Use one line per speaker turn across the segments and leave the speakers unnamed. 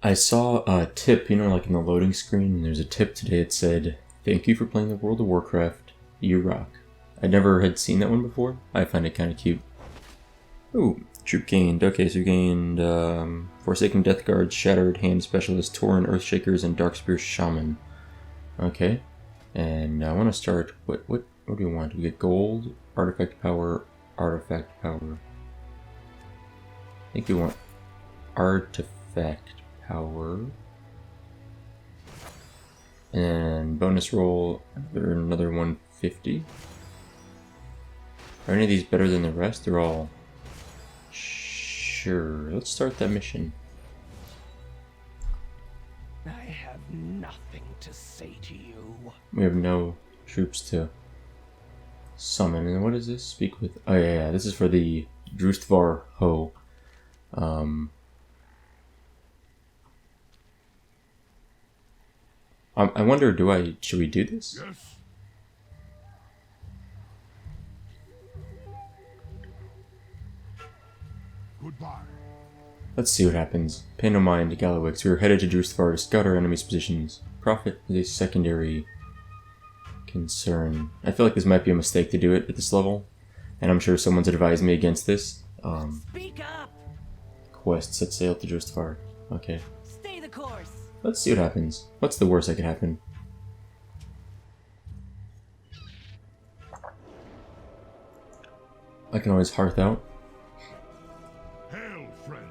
I saw a tip, you know, like in the loading screen, and there's a tip today that said, "Thank you for playing the World of Warcraft. You rock." I never had seen that one before. I find it kind of cute. Ooh, troop gained. Okay, so you gained Forsaken Death Guards, Shattered Hand Specialist, Tauren Earthshakers, and Darkspear Shaman. Okay, and I want to start. What do we want? We get gold, artifact power, artifact power. I think we want artifact power. And bonus roll another 150. Are any of these better than the rest? They're all... Sure, let's start that mission.
I have nothing to say to you.
We have no troops to summon. And what is this? Speak with... Oh yeah, this is for the Drustvar Ho. I wonder, should we do this?
Yes. Goodbye.
Let's see what happens. Pay no mind to Gallowix. We are headed to Drustvar to scout our enemies' positions. Profit is a secondary concern. I feel like this might be a mistake to do it at this level, and I'm sure someone's advised me against this.
Speak up.
Quest, set sail to Drustvar. Okay.
Stay the course.
Let's see what happens. What's the worst that could happen? I can always hearth out.
Hail, friend.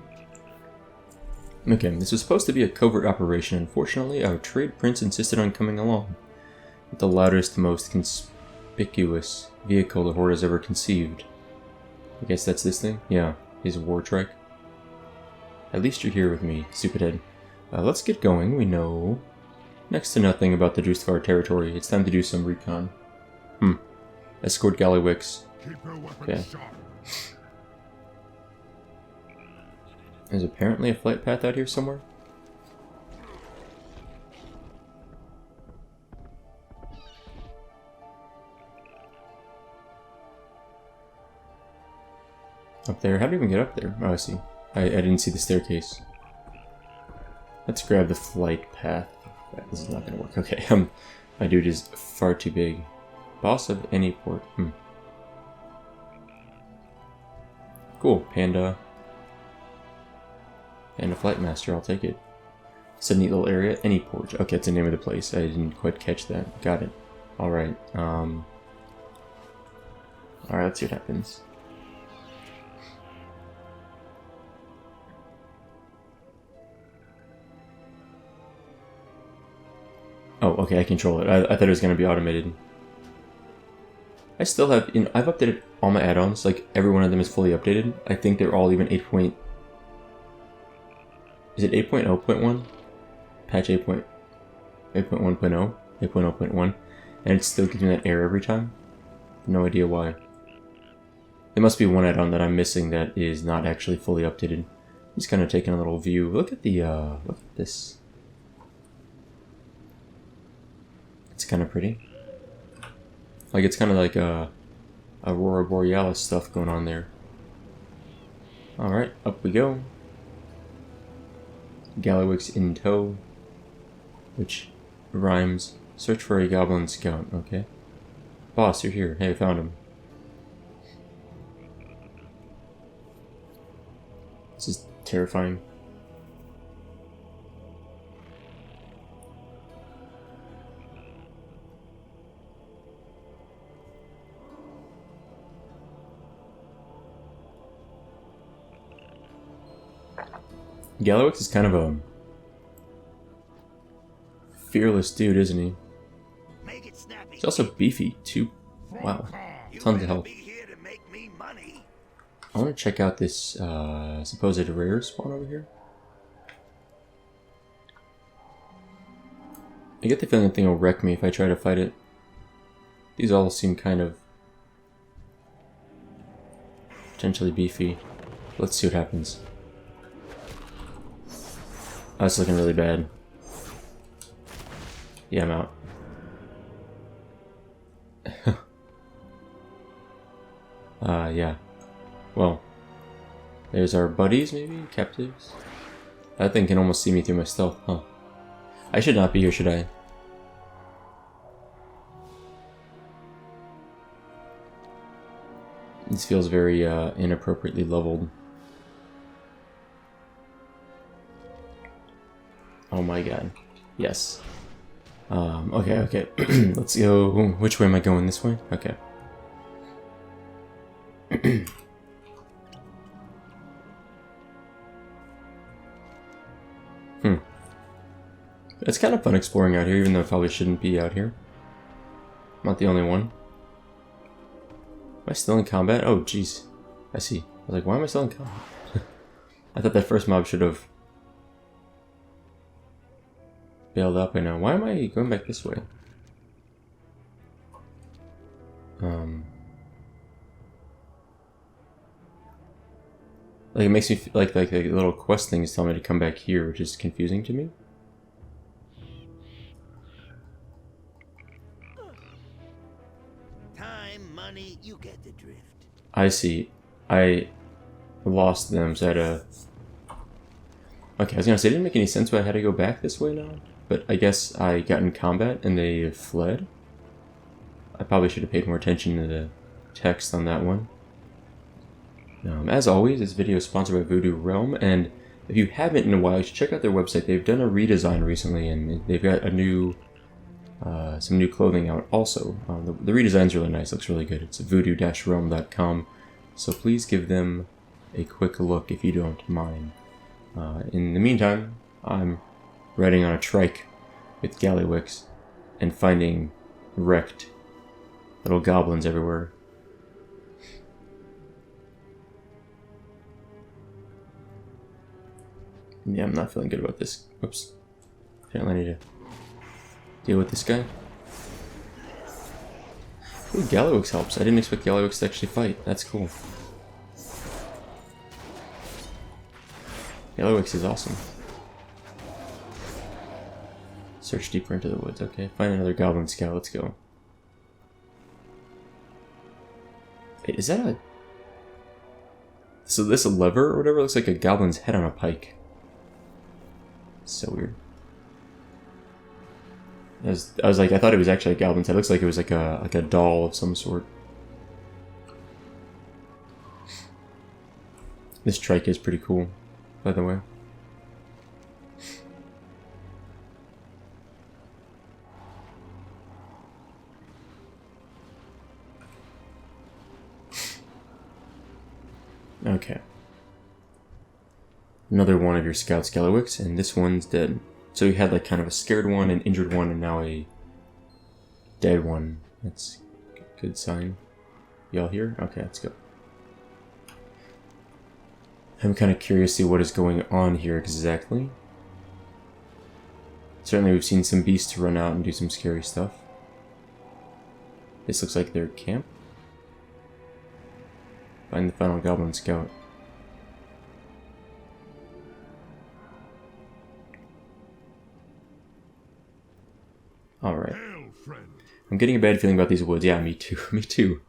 Okay, this was supposed to be a covert operation. Unfortunately, our trade prince insisted on coming along. With the loudest, most conspicuous vehicle the Horde has ever conceived. I guess that's this thing? Yeah, his war trike. At least you're here with me, stupid head. Let's get going. We know next to nothing about the Drustvar territory. It's time to do some recon. Escort Gallywix.
Keep your weapons
Okay.
sharp.
There's apparently a flight path out here somewhere. Up there? How do you even get up there? Oh, I see. I didn't see the staircase. Let's grab the flight path. This is not going to work. Okay, my dude is far too big. Boss of any port. Cool, Panda. And a flight master, I'll take it. It's a neat little area. Any port. Okay, it's the name of the place. I didn't quite catch that. Got it. Alright, alright, let's see what happens. Oh, okay, I control it. I thought it was going to be automated. I still have... I've updated all my add-ons. Like, every one of them is fully updated. I think they're all even 8 point... Is it 8.0.1? Patch 8.1.0? 8.0.1. And it still gives me that error every time. No idea why. There must be one add-on that I'm missing that is not actually fully updated. Just kind of taking a little view. Look at the... look at this. It's kind of pretty. Like, it's kind of like a Aurora Borealis stuff going on there. Alright, up we go. Gallywix in tow. Which rhymes. Search for a goblin scout, okay. Boss, you're here. Hey, I found him. This is terrifying. Gallywix is kind of a fearless dude, isn't he?
Make it snappy.
He's also beefy, too. Wow. Tons of health.
Be here to make me money.
I want to check out this supposed rare spawn over here. I get the feeling the thing will wreck me if I try to fight it. These all seem kind of potentially beefy. Let's see what happens. Oh, it's looking really bad. Yeah, I'm out. Yeah. Well, there's our buddies, maybe? Captives? That thing can almost see me through my stealth, huh? I should not be here, should I? This feels very inappropriately leveled. Oh my god. Yes. Okay. Let's go. Which way am I going? This way? Okay. It's kind of fun exploring out here, even though I probably shouldn't be out here. I'm not the only one. Am I still in combat? Oh, jeez. I see. I was like, why am I still in combat? I thought that first mob should have bailed up by now. Why am I going back this way? Like, it makes me feel like the little quest thing is telling me to come back here, which is confusing to me.
Time, money, you get the drift.
I see. I lost them, so I had to... Okay, I was gonna say, it didn't make any sense why I had to go back this way now. But I guess I got in combat and they fled. I probably should have paid more attention to the text on that one. As always, this video is sponsored by Voodoo Realm, and if you haven't in a while, you should check out their website. They've done a redesign recently, and they've got a new, some new clothing out also. The redesign's really nice, looks really good. It's voodoo-realm.com, so please give them a quick look if you don't mind. In the meantime, I'm riding on a trike with Gallywix and finding wrecked little goblins everywhere. Yeah, I'm not feeling good about this. Oops. Apparently I need to deal with this guy. Ooh, Gallywix helps. I didn't expect Gallywix to actually fight. That's cool. Gallywix is awesome. Search deeper into the woods. Okay, find another goblin scout. Let's go. Wait, is that a... So this a lever or whatever? It looks like a goblin's head on a pike. So weird. I was like, I thought it was actually a goblin's head. It looks like it was like a doll of some sort. This trike is pretty cool, by the way. Okay. Another one of your scouts, Gallywix, and this one's dead. So you had like kind of a scared one, an injured one, and now a dead one. That's a good sign. Y'all here? Okay, let's go. I'm kind of curious to see what is going on here exactly. Certainly we've seen some beasts run out and do some scary stuff. This looks like their camp. Find the final goblin scout. Alright. I'm getting a bad feeling about these woods. Yeah, me too. Me too.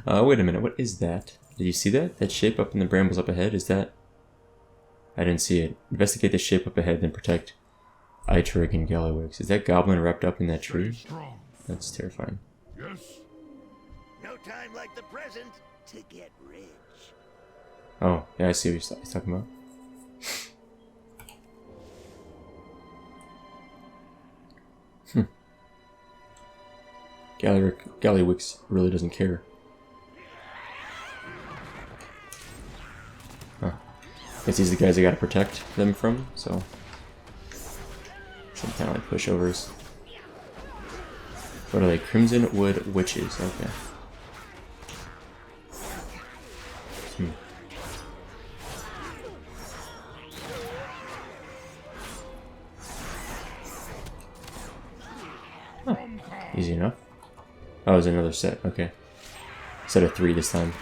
Wait a minute. What is that? Did you see that? That shape up in the brambles up ahead? Is that... I didn't see it. Investigate the shape up ahead, then protect Eitrig and Gallywix. Is that goblin wrapped up in that tree? That's terrifying.
Yes.
No time like the present to get rich.
Oh, yeah, I see what he's talking about. Gallywix really doesn't care. Huh. Guess these are the guys I gotta protect them from, so... Some kind of like pushovers. What are they? Crimson Wood Witches, okay. Huh. Easy enough. Oh, it was another set, okay. Set of 3 this time.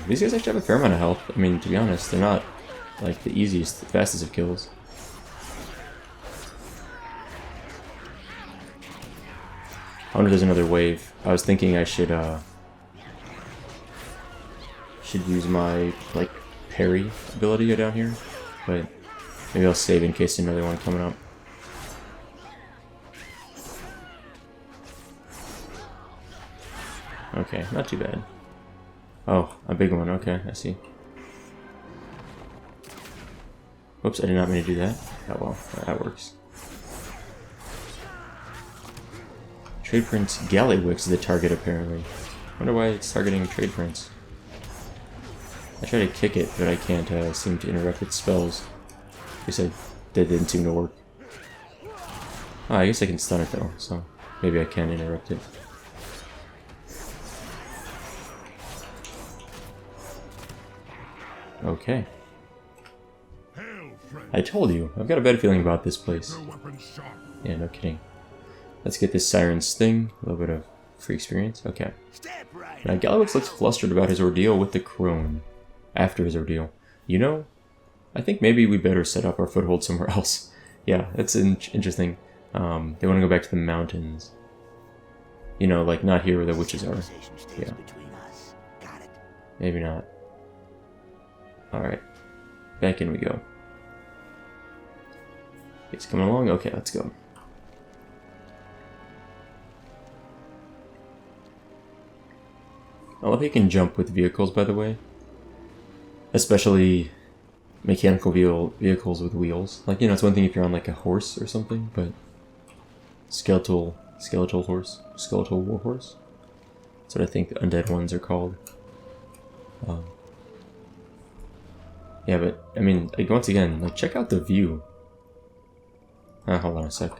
These guys actually have a fair amount of health. I mean, to be honest, they're not like the easiest, the fastest of kills. I wonder if there's another wave. I was thinking I should should use my, like, parry ability down here, but maybe I'll save in case another one coming up. Okay, not too bad. Oh, a big one, okay, I see. Whoops, I did not mean to do that. Oh well, that works. Trade Prince Gallywix is the target, apparently. Wonder why it's targeting Trade Prince. I try to kick it, but I can't seem to interrupt its spells. At least that didn't seem to work. Oh, I guess I can stun it though, so maybe I can interrupt it. Okay. I told you, I've got a bad feeling about this place. Yeah, no kidding. Let's get this Siren Sting, a little bit of free experience. Okay. Now, Gallywix looks flustered about his ordeal with the crone. After his ordeal. You know, I think maybe we better set up our foothold somewhere else. Yeah, that's interesting. They want to go back to the mountains. You know, like not here where the witches are. Yeah. Maybe not. Alright. Back in we go. It's coming along? Okay, let's go. I love how you can jump with vehicles, by the way. Especially mechanical vehicles with wheels. Like, you know, it's one thing if you're on like a horse or something, but skeletal horse, skeletal war horse. That's what I think the undead ones are called. Yeah, but I mean, like, once again, like, check out the view. Hold on a sec.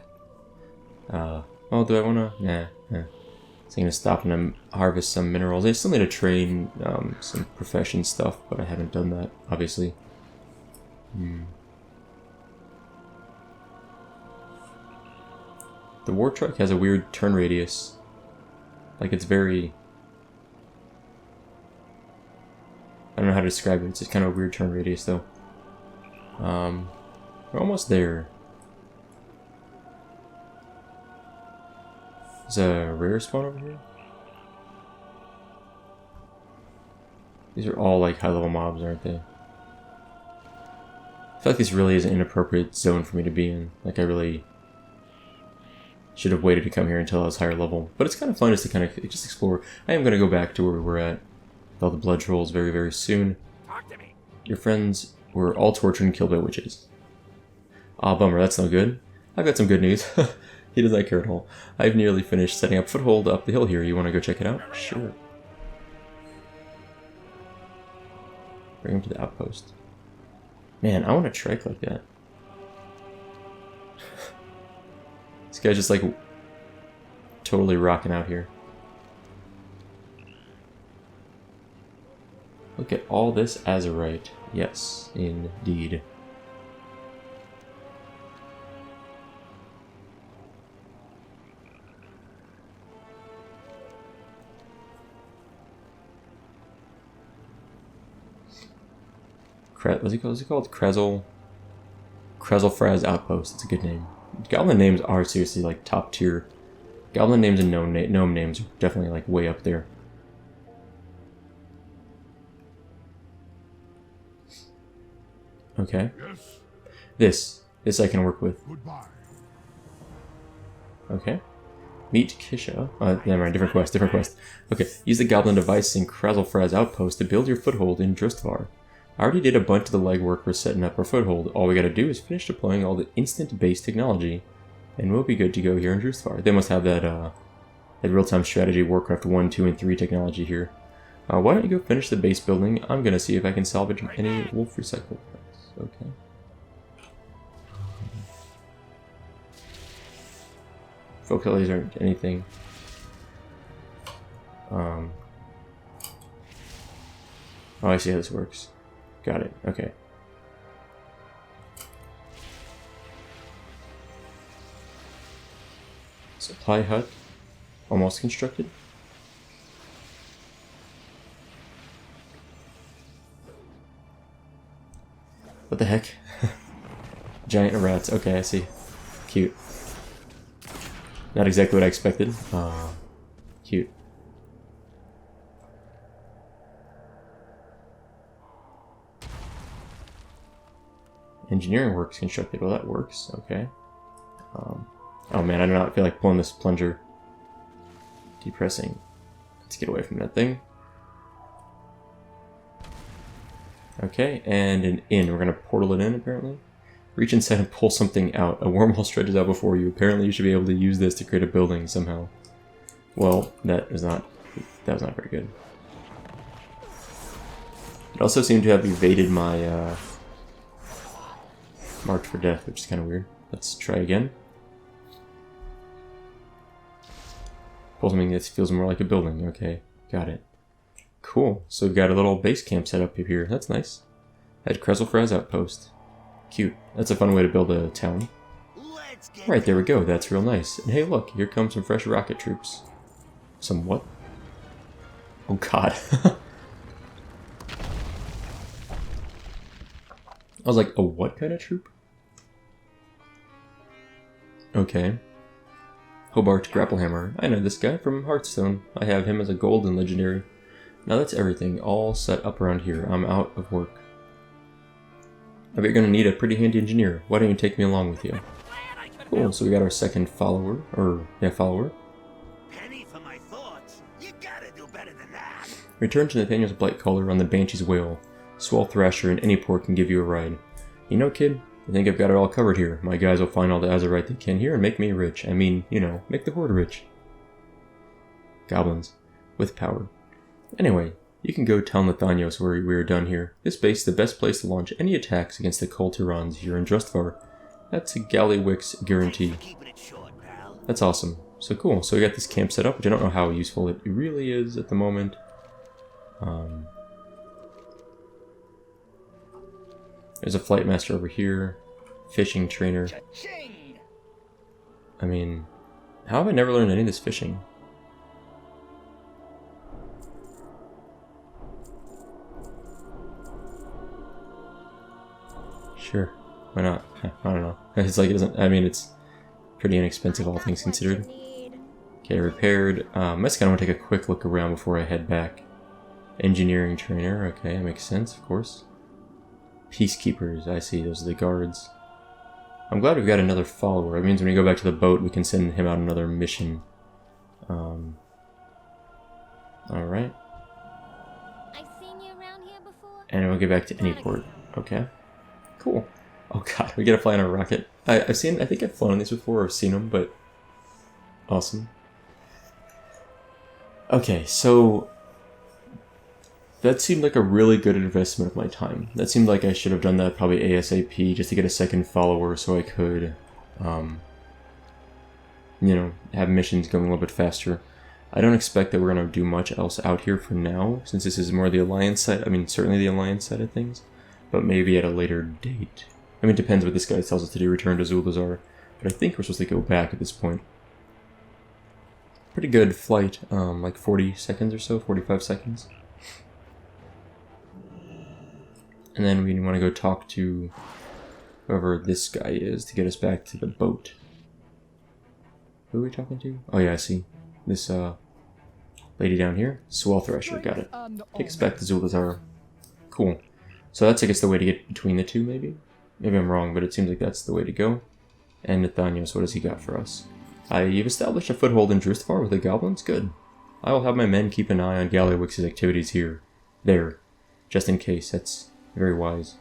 Oh, do I wanna? Nah. So I'm gonna stop and harvest some minerals. I still need to train some profession stuff, but I haven't done that, obviously. The war truck has a weird turn radius. Like, it's very... I don't know how to describe it. It's just kind of a weird turn radius, though. We're almost there. There's a rare spawn over here. These are all like high-level mobs, aren't they? I feel like this really is an inappropriate zone for me to be in. Like, I really should have waited to come here until I was higher level. But it's kind of fun just to kind of just explore. I am going to go back to where we were at with all the blood trolls very, very soon.
Talk to me.
Your friends were all tortured and killed by witches. Ah, bummer, that's no good. I've got some good news. He does not care at all. I've nearly finished setting up foothold up the hill here. You want to go check it out? Sure. Bring him to the outpost. Man, I want to trek like that. This guy's just like totally rocking out here. Look at all this azurite. Yes, indeed. What's it called? Krezelfraz Outpost. It's a good name. Goblin names are seriously like top tier. Goblin names and gnome names are definitely like way up there. Okay.
Yes.
This I can work with.
Goodbye.
Okay. Meet Kisha. Never mind, different quest. Okay, use the goblin device in Krezelfraz Outpost to build your foothold in Drustvar. I already did a bunch of the legwork for setting up our foothold. All we gotta do is finish deploying all the instant-based technology, and we'll be good to go here in Drustvar. They must have that real-time strategy Warcraft 1, 2, and 3 technology here. Why don't you go finish the base building? I'm gonna see if I can salvage any wolf recycle parts. Okay. Focus aren't anything. Oh, I see how this works. Got it. Okay. Supply hut. Almost constructed. What the heck? Giant rats. Okay, I see. Cute. Not exactly what I expected. Cute. Engineering works constructed. Well, that works. Okay. Oh man, I do not feel like pulling this plunger. Depressing. Let's get away from that thing. Okay, and an inn. We're going to portal it in, apparently. Reach inside and pull something out. A wormhole stretches out before you. Apparently you should be able to use this to create a building somehow. Well, that was not very good. It also seemed to have evaded my marked for death, which is kind of weird. Let's try again. Pull something that feels more like a building. Okay, got it. Cool. So we've got a little base camp set up here. That's nice. Had Krezelfraz outpost. Cute. That's a fun way to build a town. Right, there we go. That's real nice. And hey, look, here come some fresh rocket troops. Some what? Oh god. I was like, a what kind of troop? Okay. Hobart Grapplehammer. I know this guy from Hearthstone. I have him as a golden legendary. Now that's everything. All set up around here. I'm out of work. I bet you're gonna need a pretty handy engineer. Why don't you take me along with you? Cool, so we got our second follower. Follower.
Penny for my thoughts. You gotta do better than that.
Return to Nathaniel's Blight Caller on the Banshee's Whale. Swell Thrasher and any port can give you a ride. You know, kid, I think I've got it all covered here. My guys will find all the Azurite they can here and make me rich. I mean, you know, make the Horde rich. Goblins. With power. Anyway, you can go tell Nathanios where we are done here. This base is the best place to launch any attacks against the Kul Tirans here in Drustvar. That's a Gallywix guarantee. That's awesome. So cool. So we got this camp set up, which I don't know how useful it really is at the moment. There's a flight master over here. Fishing trainer. I mean, how have I never learned any of this fishing? Sure. Why not? I don't know. It's like it doesn't. I mean, it's pretty inexpensive, all things considered. Okay, repaired. I just kind of want to take a quick look around before I head back. Engineering trainer. Okay, that makes sense, of course. Peacekeepers. I see. Those are the guards. I'm glad we've got another follower. It means when we go back to the boat, we can send him out another mission. All right.
I've seen you around here before.
And we'll get back to any port. Okay. Cool. Oh god, we get to fly on a rocket. I think I've flown on these before, or seen them, but awesome. Okay, so that seemed like a really good investment of my time. That seemed like I should have done that probably ASAP just to get a second follower so I could, you know, have missions going a little bit faster. I don't expect that we're going to do much else out here for now, since this is more the Alliance side. I mean, certainly the Alliance side of things, but maybe at a later date. I mean, it depends what this guy tells us to do, return to Zul'Azar, but I think we're supposed to go back at this point. Pretty good flight, like 40 seconds or so, 45 seconds. And then we want to go talk to whoever this guy is to get us back to the boat. Who are we talking to? Oh yeah, I see. This lady down here. Swell Thrasher, got it. Take us back to Zul'Azar. Cool. So that's, I guess, the way to get between the two, maybe? Maybe I'm wrong, but it seems like that's the way to go. And Nathanios, what has he got for us? You've established a foothold in Drustvar with the goblins? Good. I will have my men keep an eye on Gallywix's activities here. There. Just in case. That's very wise.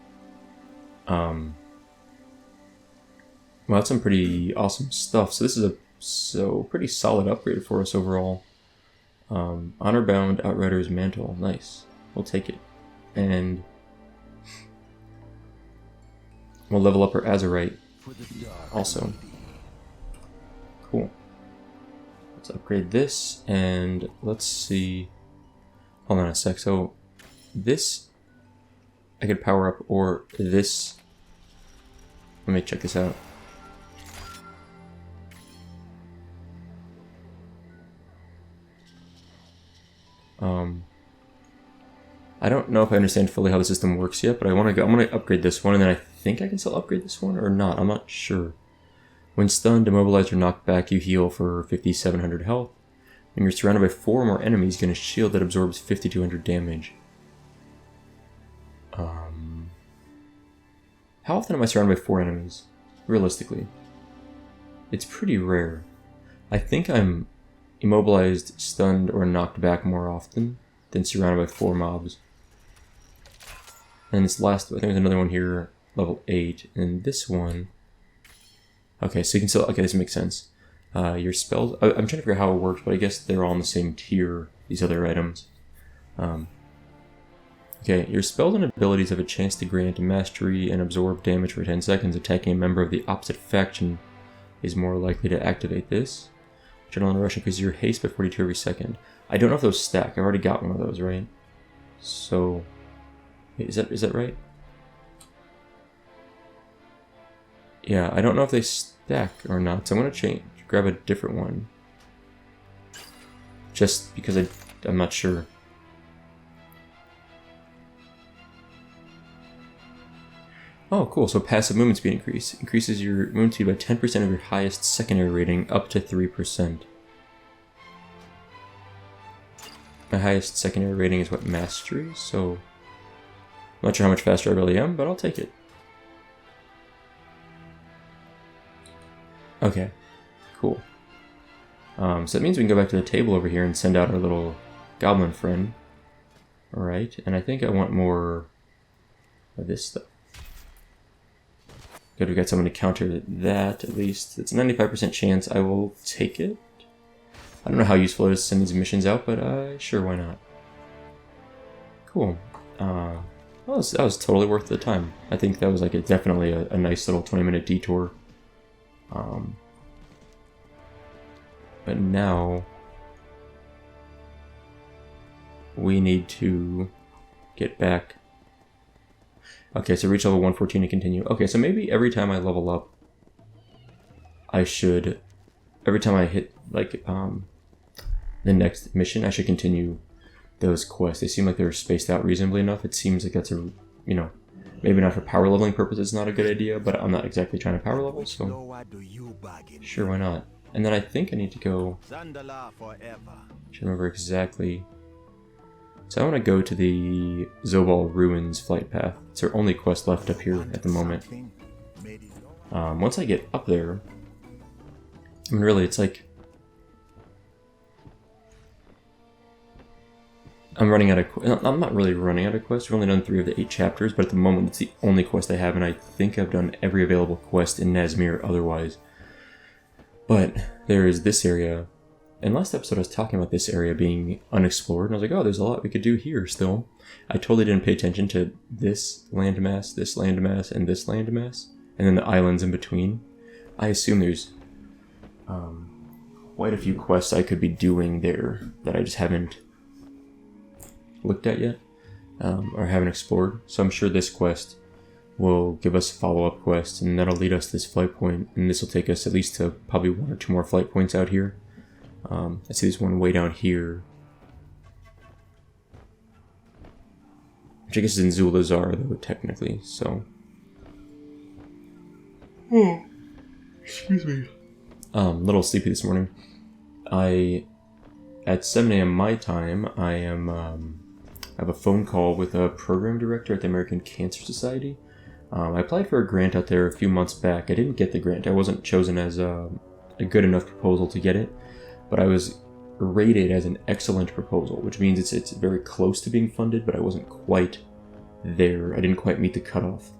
Well, that's some pretty awesome stuff. So this is a pretty solid upgrade for us overall. Honor-bound Outrider's Mantle. Nice. We'll take it. And we'll level up our Azurite also. Cool. Let's upgrade this, and let's see. Hold on a sec. So this I could power up, or this. Let me check this out. I don't know if I understand fully how the system works yet, but I'm gonna upgrade this one, and then I think I can still upgrade this one or not. I'm not sure. When stunned, immobilized, or knocked back, you heal for 5,700 health. When you're surrounded by 4 or more enemies, gain a shield that absorbs 5,200 damage. How often am I surrounded by 4 enemies? Realistically. It's pretty rare. I think I'm immobilized, stunned, or knocked back more often than surrounded by 4 mobs. And this last, I think there's another one here, level 8, and this one... Okay, so you can still... Okay, this makes sense. Your spells... I'm trying to figure out how it works, but I guess they're all in the same tier, these other items. Okay, your spells and abilities have a chance to grant mastery and absorb damage for 10 seconds. Attacking a member of the opposite faction is more likely to activate this. General Interruption increases your haste by 42 every second. I don't know if those stack. I've already got one of those, right? So... Wait, is that right? Yeah, I don't know if they stack or not, so I'm going to grab a different one. Just because I'm not sure. Oh, cool. So passive movement speed increases your movement speed by 10% of your highest secondary rating up to 3%. My highest secondary rating is what, mastery? So I'm not sure how much faster I really am, but I'll take it. Okay, cool. So that means we can go back to the table over here and send out our little goblin friend. Alright, and I think I want more of this stuff. Good, we got someone to counter that, at least. It's a 95% chance I will take it. I don't know how useful it is to send these missions out, but sure, why not? Cool. That was totally worth the time. I think that was like definitely a nice little 20-minute detour. But now we need to get back. Okay, so reach level 114 and continue. Okay, so maybe every time I level up, every time I hit like the next mission, I should continue those quests. They seem like they're spaced out reasonably enough. It seems like that's maybe not for power leveling purposes, not a good idea, but I'm not exactly trying to power level, so sure, why not? And then I think I need to go, I should remember exactly. So I want to go to the Zobal Ruins flight path. It's our only quest left up here at the moment. Once I get up there, I mean really it's like, I'm not really running out of quests. We've only done 3 of the 8 chapters, but at the moment it's the only quest I have, and I think I've done every available quest in Nazmir otherwise. But there is this area, and last episode I was talking about this area being unexplored, and I was like, oh, there's a lot we could do here still. I totally didn't pay attention to this landmass, and this landmass, and then the islands in between. I assume there's quite a few quests I could be doing there that I just haven't looked at yet, or haven't explored. So I'm sure this quest will give us a follow-up quest, and that'll lead us to this flight point, and this will take us at least to probably 1 or 2 more flight points out here. I see this one way down here, which I guess is in Zulazar though, technically, so... Oh, excuse me. A little sleepy this morning. At 7 AM my time, I have a phone call with a program director at the American Cancer Society. I applied for a grant out there a few months back. I didn't get the grant. I wasn't chosen as a good enough proposal to get it, but I was rated as an excellent proposal, which means it's very close to being funded, but I wasn't quite there. I didn't quite meet the cutoff.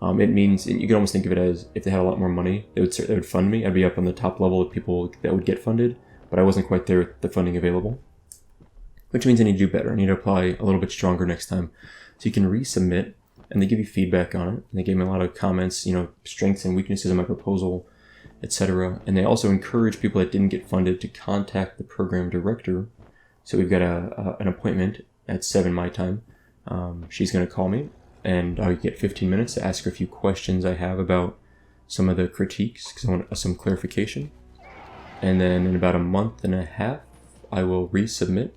It means, and you can almost think of it as, if they had a lot more money, they would fund me. I'd be up on the top level of people that would get funded, but I wasn't quite there with the funding available. Which means I need to do better. I need to apply a little bit stronger next time. So you can resubmit, and they give you feedback on it. And they gave me a lot of comments, strengths and weaknesses of my proposal, etc. And they also encourage people that didn't get funded to contact the program director. So we've got an appointment at 7 my time. She's going to call me, and I'll get 15 minutes to ask her a few questions I have about some of the critiques, because I want some clarification. And then in about a month and a half, I will resubmit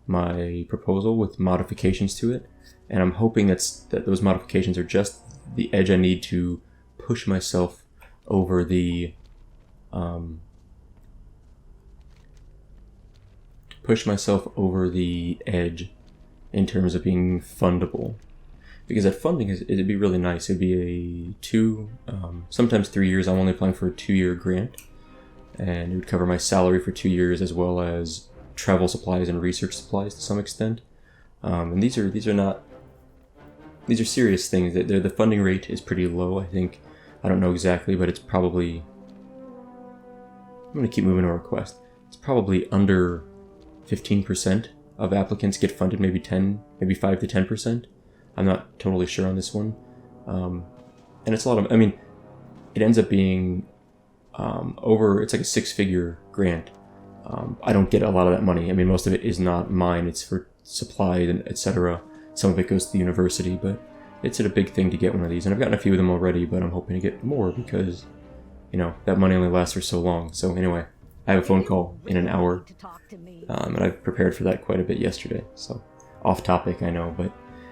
my proposal with modifications to it, and I'm hoping that those modifications are just the edge I need to push myself over the edge in terms of being fundable. because that funding it'd be really nice. It'd be sometimes 3 years. I'm only applying for a 2-year grant, and it would cover my salary for 2 years as well as travel supplies and research supplies to some extent. And these are serious things. The funding rate is pretty low. I think, I don't know exactly, but it's probably, I'm going to keep moving to request. It's probably under 15% of applicants get funded, maybe 5 to 10%. I'm not totally sure on this one. And it's a lot of, it ends up being it's like a 6-figure grant. I don't get a lot of that money. Most of it is not mine. It's for supplies and etc. Some of it goes to the university, but it's a big thing to get one of these. And I've gotten a few of them already, but I'm hoping to get more because, that money only lasts for so long. So anyway, I have a phone call in an hour, and I've prepared for that quite a bit yesterday. So off topic, I know, but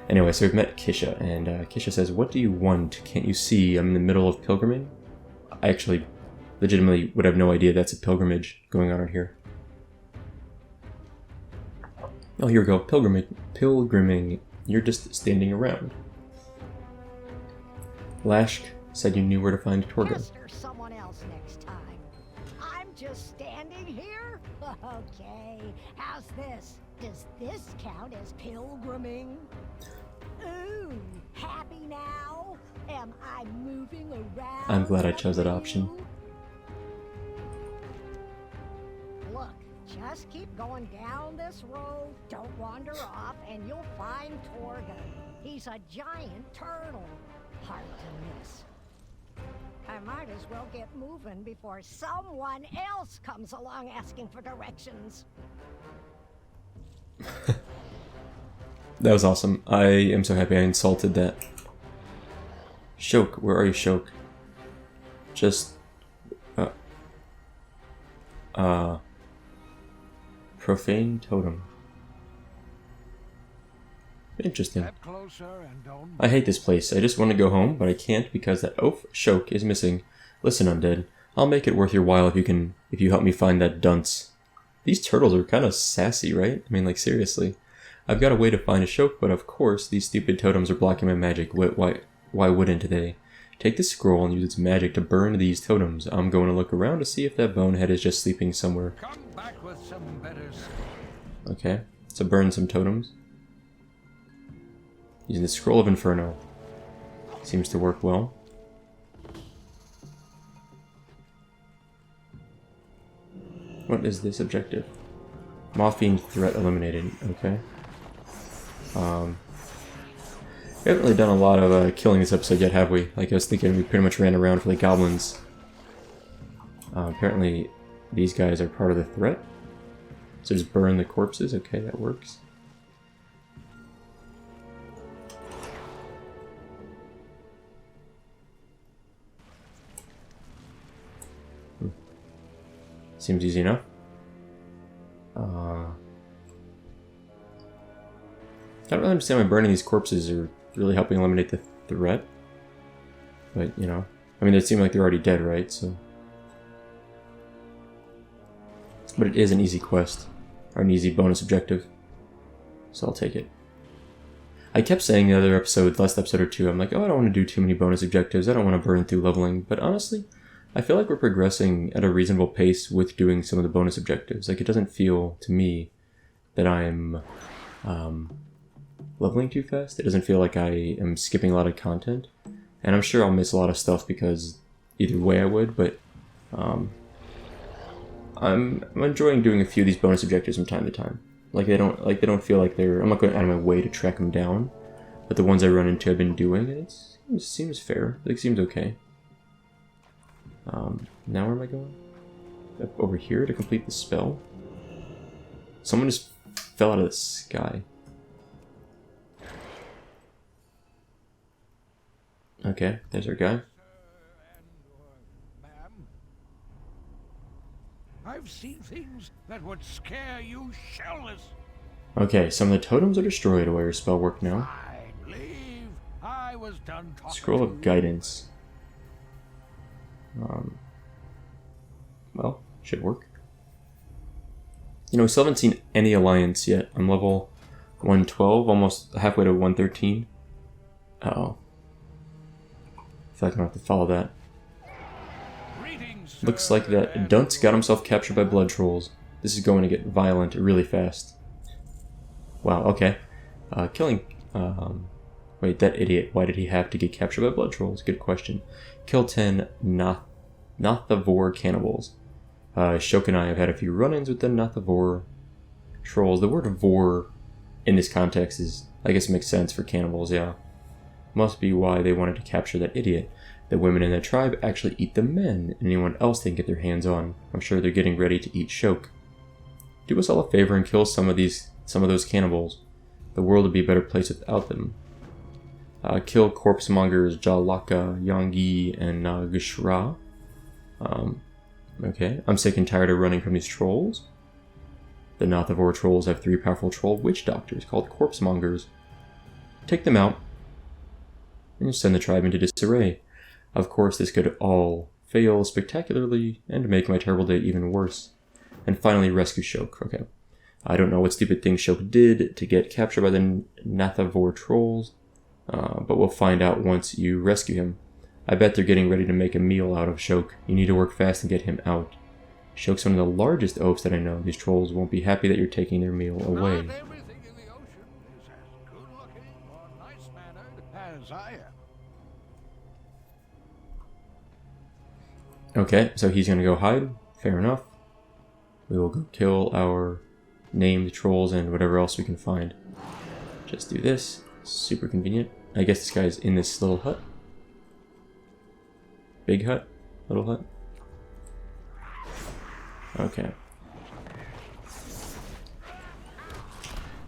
anyway, so we've met Kisha, and Kisha says, "What do you want? Can't you see I'm in the middle of pilgriming?" I actually legitimately would have no idea that's a pilgrimage going on here. Oh, here we go. Pilgriming. You're just standing around. Lashk said you knew where to find a tour guide.
Ask someone else next time. I'm just standing here? Okay, how's this? Does this count as pilgriming? Ooh, happy now? Am I moving around?
I'm glad I chose that option.
Look, just keep going down this road, don't wander off, and you'll find Torga. He's a giant turtle. Hard to miss. I might as well get moving before someone else comes along asking for directions.
That was awesome. I am so happy I insulted that. Shok, where are you, Shok? Just... Profane totem. Interesting. I hate this place. I just want to go home, but I can't because that oaf Shok is missing. Listen, undead. I'll make it worth your while if you help me find that dunce. These turtles are kind of sassy, right? Seriously. I've got a way to find a Shok, but of course, these stupid totems are blocking my magic. Why wouldn't they? Take the scroll and use its magic to burn these totems. I'm going to look around to see if that bonehead is just sleeping somewhere.
Come back with some better.
Okay, so burn some totems. Using the Scroll of Inferno. Seems to work well. What is this objective? Moth-fiend threat eliminated. Okay. We haven't really done a lot of killing this episode yet, have we? I was thinking we pretty much ran around for the goblins. Apparently these guys are part of the threat. So just burn the corpses. Okay, that works. Seems easy enough. I don't really understand why burning these corpses are really helping eliminate the threat. But, they seem like they're already dead, right? So, but it is an easy quest, or an easy bonus objective. So I'll take it. I kept saying the other episode, last episode or two, I'm like, oh, I don't want to do too many bonus objectives. I don't want to burn through leveling. But honestly, I feel like we're progressing at a reasonable pace with doing some of the bonus objectives. It doesn't feel to me that I'm leveling too fast. It doesn't feel like I am skipping a lot of content. And I'm sure I'll miss a lot of stuff because either way I would, but I'm enjoying doing a few of these bonus objectives from time to time. They don't feel like they're, I'm not going out of my way to track them down, but the ones I run into I've been doing, and it seems fair. It seems okay. Now where am I going? Up over here to complete the spell? Someone just fell out of the sky. Okay, there's our guy.
I've seen things that would scare you shellless.
Okay, some of the totems are destroyed while your spell work now.
I believe I was done talking.
Scroll of Guidance. Well, should work. We still haven't seen any alliance yet. I'm level 112, almost halfway to 113. Uh-oh. I feel like I'm gonna have to follow that. Looks like that Dunce got himself captured by blood trolls. This is going to get violent really fast. Wow, okay. Wait, that idiot. Why did he have to get captured by blood trolls? Good question. Kill 10 Nathavor cannibals. Shoka and I have had a few run-ins with the Nathavor trolls. The word vor in this context is, I guess it makes sense for cannibals, yeah. Must be why they wanted to capture that idiot. The women in that tribe actually eat the men, and anyone else they can get their hands on. I'm sure they're getting ready to eat Shok. Do us all a favor and kill some of those cannibals. The world would be a better place without them. Kill corpse mongers Jalaka, Yangi, and Gishra. Okay, I'm sick and tired of running from these trolls. The Nathavor trolls have 3 powerful troll witch doctors called corpse mongers. Take them out, and send the tribe into disarray. Of course, this could all fail spectacularly and make my terrible day even worse. And finally, rescue Shok. Okay. I don't know what stupid thing Shok did to get captured by the Nathavor trolls, but we'll find out once you rescue him. I bet they're getting ready to make a meal out of Shok. You need to work fast and get him out. Shok's one of the largest oafs that I know. These trolls won't be happy that you're taking their meal away.
Not everything in the ocean is as good-looking or nice-mannered as I am.
Okay, so he's gonna go hide. Fair enough. We will go kill our named trolls and whatever else we can find. Just do this. Super convenient. I guess this guy's in this little hut. Big hut? Little hut? Okay.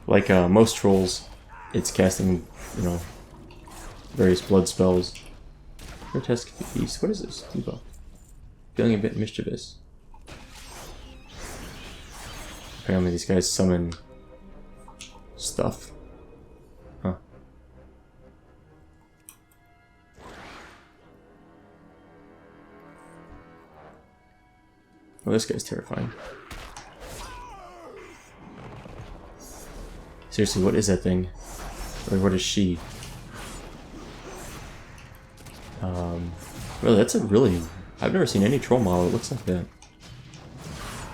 Like most trolls, it's casting, various blood spells. Grotesque beast. What is this? Debuff. Feeling a bit mischievous. Apparently these guys summon stuff. Huh. Well, this guy's terrifying. Seriously, what is that thing? Or what is she? Really, that's a really... I've never seen any troll model that looks like that.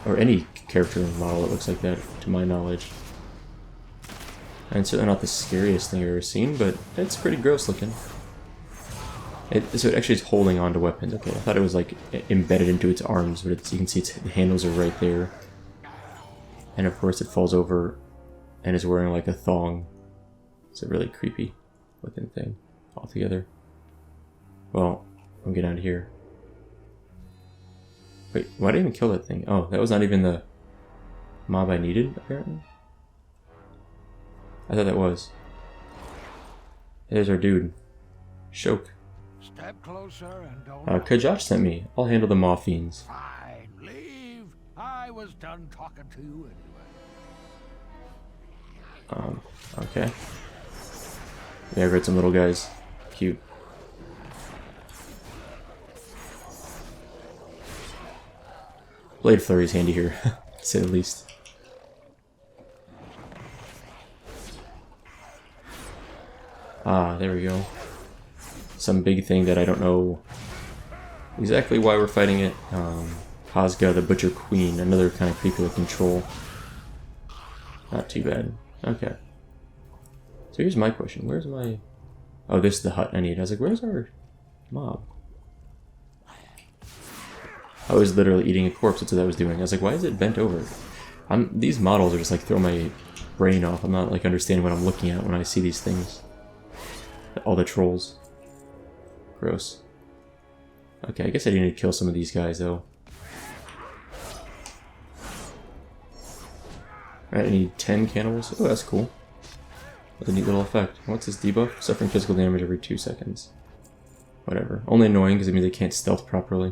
Or any character model that looks like that, to my knowledge. And certainly not the scariest thing I've ever seen, but it's pretty gross looking. So it actually is holding on to weapons. Okay, I thought it was like embedded into its arms, but you can see its handles are right there. And of course it falls over and is wearing like a thong. It's a really creepy looking thing altogether. Well, I'm getting out of here. Wait, why did I even kill that thing? Oh, that was not even the mob I needed, apparently? I thought that was. There's our dude. Shok.
Step closer and don't...
Kajach sent me. I'll handle the maw fiends.
Fine, leave. I was done talking to you anyway.
Okay. Yeah, I've got some little guys. Cute. Blade Flurry's handy here, to say the least. Ah, there we go. Some big thing that I don't know exactly why we're fighting it. Hazga, the Butcher Queen, another kind of creepy looking troll. Not too bad. Okay. So here's my question. Where's my... Oh, this is the hut I need. I was like, where's our mob? I was literally eating a corpse. That's what I was doing. I was like, why is it bent over? These models are just like throw my brain off. I'm not like understanding what I'm looking at when I see these things. All the trolls. Gross. Okay, I guess I do need to kill some of these guys though. Alright, I need 10 cannibals. Oh, that's cool. That's a neat little effect. What's this debuff? Suffering physical damage every 2 seconds. Whatever. Only annoying because it means they can't stealth properly.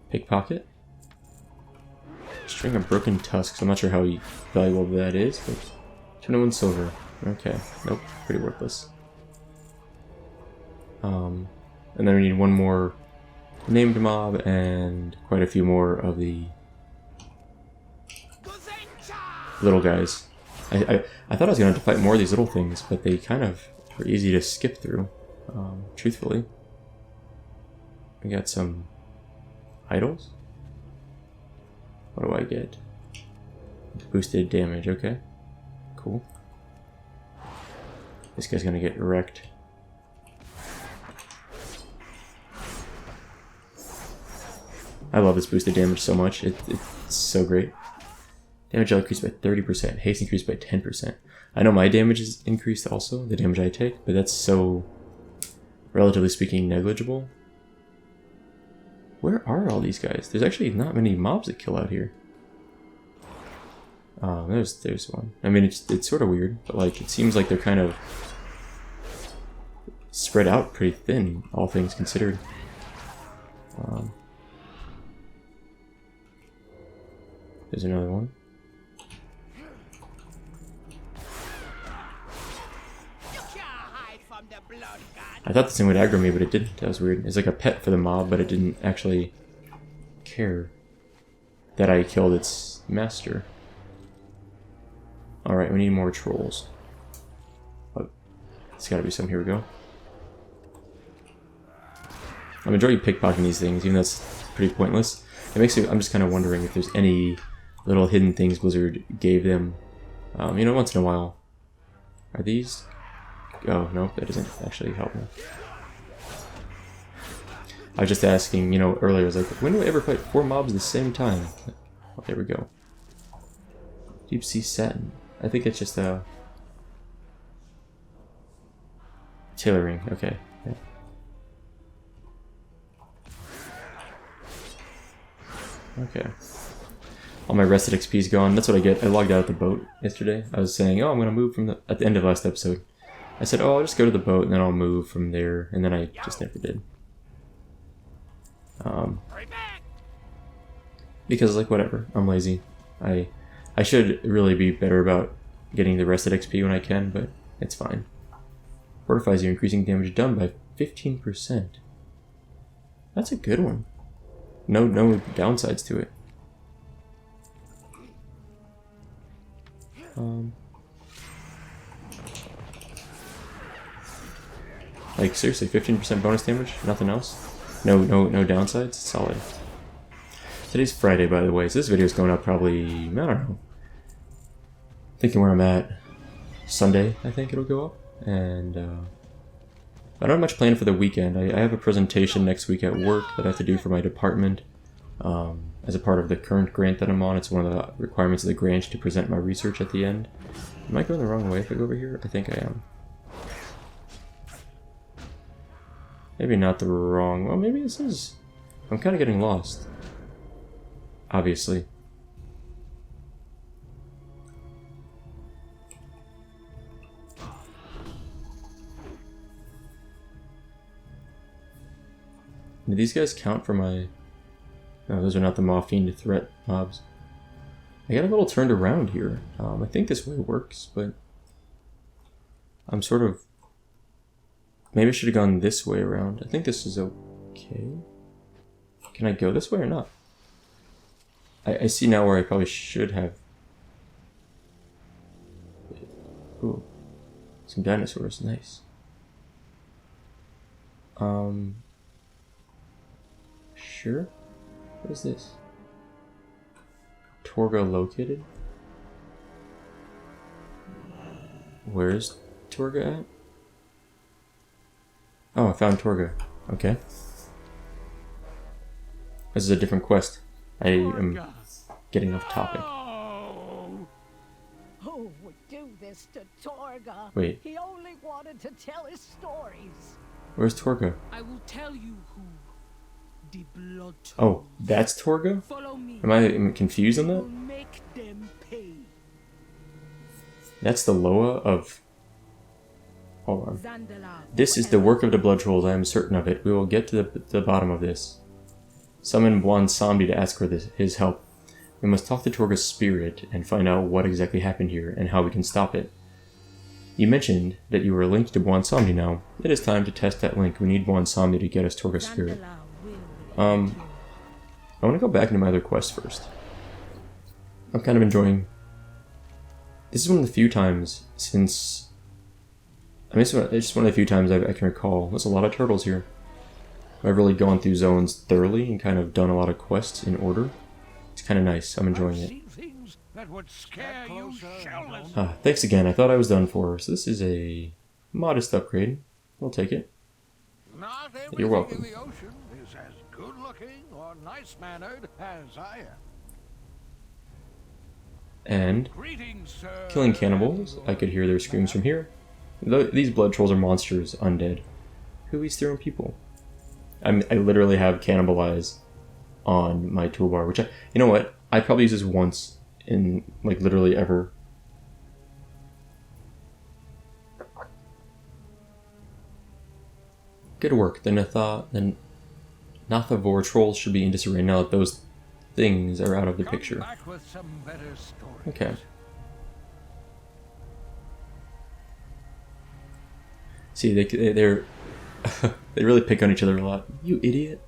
Pickpocket. String of broken tusks. I'm not sure how valuable that is, but 21 silver. Okay. Nope. Pretty worthless. And then we need one more named mob and quite a few more of the little guys. I thought I was going to have to fight more of these little things, but they kind of are easy to skip through, truthfully. We got some idols. What do I get? Boosted damage, okay. Cool. This guy's gonna get wrecked. I love this boosted damage so much. It's so great. Damage increased by 30%. Haste increased by 10%. I know my damage is increased also, the damage I take, but that's so, relatively speaking, negligible. Where are all these guys? There's actually not many mobs that kill out here. Oh, there's one. I mean, it's sort of weird, but like it seems like they're kind of spread out pretty thin, all things considered. There's another one. I thought this thing would aggro me, but it didn't. That was weird. It's like a pet for the mob, but it didn't actually care that I killed its master. Alright, we need more trolls. Oh, it's gotta be some. Here we go. I'm enjoying pickpocketing these things, even though it's pretty pointless. It makes me, I'm just kind of wondering if there's any little hidden things Blizzard gave them. You know, once in a while. Are these... Oh, no, that doesn't actually help me. I was just asking, you know, earlier, I was like, when do I ever fight 4 mobs at the same time? Oh, there we go. Deep Sea Satin. I think it's just a... tailoring, okay. Yeah. Okay. All my rested XP's gone. That's what I get. I logged out of the boat yesterday. I was saying, oh, I'm going to move from the... At the end of last episode. I said, oh, I'll just go to the boat and then I'll move from there. And then I just never did. Because, like, whatever. I'm lazy. I should really be better about getting the rested XP when I can, but it's fine. Fortifies you, increasing damage done by 15%. That's a good one. No downsides to it. Like, seriously, 15% bonus damage? Nothing else? No downsides? Solid. Today's Friday, by the way, so this video is going up probably, I don't know. Thinking where I'm at. Sunday, I think it'll go up. And, I don't have much planned for the weekend. I have a presentation next week at work that I have to do for my department. As a part of the current grant that I'm on, it's one of the requirements of the grant to present my research at the end. Am I going the wrong way if I go over here? I think I am. Maybe not the wrong... Well, maybe this is... I'm kind of getting lost. Obviously. Do these guys count for my... No, those are not the Maw-Fiend threat mobs. I got a little turned around here. I think this way works, but... I'm sort of... Maybe I should have gone this way around. I think this is okay. Can I go this way or not? I see now where I probably should have... Ooh. Some dinosaurs, nice. Sure. What is this? Torga located? Where's Torga at? Oh, I found Torga. Okay. This is a different quest. I am getting off topic.
Who would do this to Torga?
Wait.
He only wanted to tell his stories.
Where's Torga?
I will tell you who. The blood.
Oh, that's Torga?
Follow me.
Am I confused on
Will
that?
make them pay.
That's the Loa of... Hold on.
Zandala.
This is the work of the Blood Trolls, I am certain of it. We will get to the bottom of this. Summon Buon Samdi to ask for his help. We must talk to Torga's spirit and find out what exactly happened here and how we can stop it. You mentioned that you were linked to Buon Samdi now. It is time to test that link. We need Buon Samdi to get us Torga's spirit. I want to go back into my other quest first. I'm kind of enjoying This is one of the few times since... I mean, it's just one of the few times I can recall. There's a lot of turtles here. I've really gone through zones thoroughly and kind of done a lot of quests in order. It's kind of nice. I'm enjoying it.
Things that would scare you shellless.
Thanks again. I thought I was done for. So this is a modest upgrade. We'll take it.
Not
You're
everything
welcome.
in the ocean is as good-looking or nice-mannered as I am.
And
Greetings, sir.
killing cannibals. I could hear their screams from here. These blood trolls are monsters, undead. Who eats their own people? I literally have cannibalize on my toolbar, which you know what? I probably use this once in like literally ever. Good work. The Nathavor trolls should be in disarray now that those things are out of the
Come
picture.
back with some better stories.
Okay. See, they're they really pick on each other a lot. You idiot.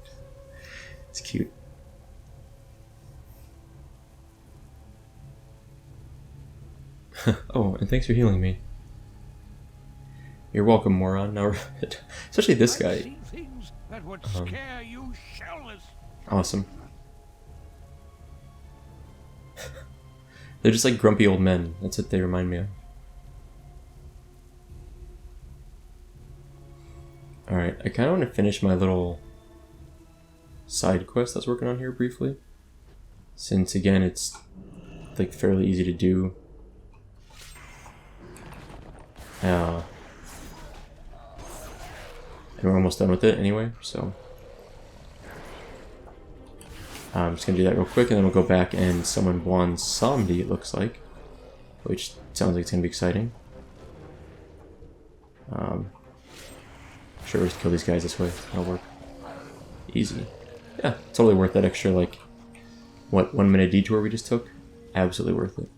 It's cute. Oh, and thanks for healing me. You're welcome, moron. Now, especially this
I've
guy.
seen things that would scare you shellless.
Awesome. They're just like grumpy old men. That's what they remind me of. Alright, I kind of want to finish my little side quest I was working on here briefly. Since, again, it's like fairly easy to do. And we're almost done with it anyway, so I'm just gonna do that real quick, and then we'll go back and summon Juan Samdi, it looks like, which sounds like it's gonna be exciting. Sure, just kill these guys this way. That'll work. Easy. Yeah, totally worth that extra, like, what, 1 minute detour we just took? Absolutely worth it.